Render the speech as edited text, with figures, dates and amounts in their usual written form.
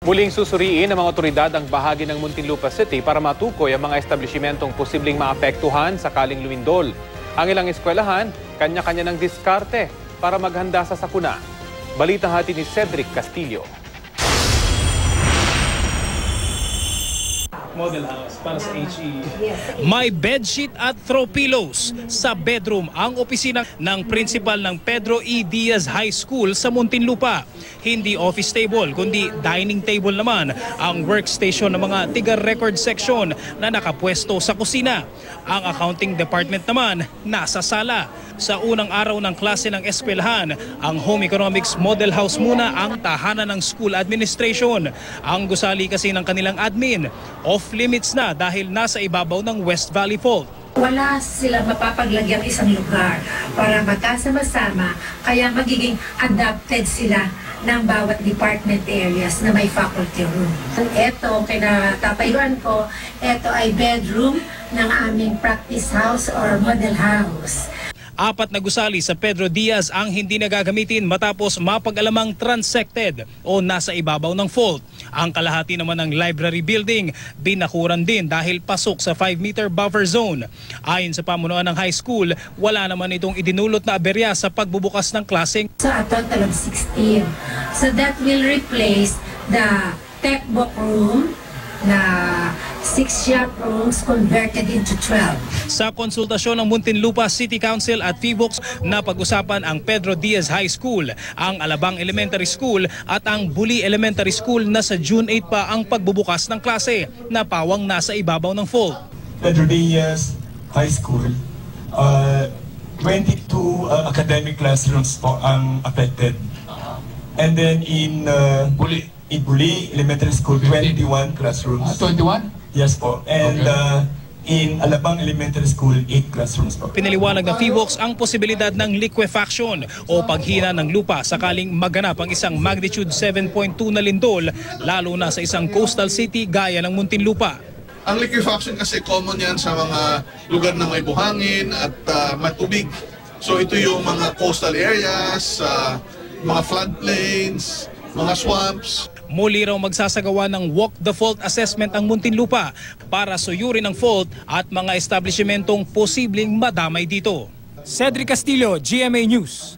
Muling susuriin ng mga otoridad ang bahagi ng Muntinlupa City para matukoy ang mga establishmentong posibleng maapektuhan sakaling lumindol. Ang ilang eskwelahan, kanya-kanya ng diskarte para maghanda sa sakuna. Balitang hati ni Cedric Castillo. Model house para sa HE. May bedsheet at throw pillows sa bedroom ang opisina ng principal ng Pedro E. Diaz High School sa Muntinlupa. Hindi office table kundi dining table naman ang workstation ng mga tiga-record section na nakapwesto sa kusina. Ang accounting department naman nasa sala. Sa unang araw ng klase ng eskwelahan, ang Home Economics Model House muna ang tahanan ng school administration. Ang gusali kasi ng kanilang admin, off-limits na dahil nasa ibabaw ng West Valley Fault. Wala sila mapapaglagyang isang lugar para magkasama-sama, kaya magiging adapted sila ng bawat department areas na may faculty room. Ito, kinatatayuan ko, ito ay bedroom ng aming practice house or model house. 4 na gusali sa Pedro Diaz ang hindi nagagamitin matapos mapag-alamang transected o nasa ibabaw ng fault. Ang kalahati naman ng library building binakuran din dahil pasok sa 5-meter buffer zone. Ayon sa pamunuan ng high school, wala naman itong idinulot na aberya sa pagbubukas ng klaseng. Sa total of 16. So that will replace the textbook room na 6 shop rooms converted into 12. Sa konsultasyon ng Muntinlupa City Council at PHIVOLCS, napag-usapan ang Pedro Diaz High School, ang Alabang Elementary School at ang Buli Elementary School na sa June 8 pa ang pagbubukas ng klase na pawang nasa ibabaw ng fault. Pedro Diaz High School, 22 academic classrooms po ang affected. And then in Buli Elementary School, 21 classrooms. 21? Yes po. And in Alabang Elementary School, 8 classrooms po. Pinaliwanag ng PHIVOLCS ang posibilidad ng liquefaction o paghina ng lupa sakaling maganap ang isang magnitude 7.2 na lindol, lalo na sa isang coastal city gaya ng Muntinlupa. Ang liquefaction kasi common yan sa mga lugar na may buhangin at matubig. So ito yung mga coastal areas, mga floodplains, mga swamps. Muli raw magsasagawa ng walk the fault assessment ang Muntinlupa para suyurin ang fault at mga establishmentong posibleng madamay dito. Cedric Castillo, GMA News.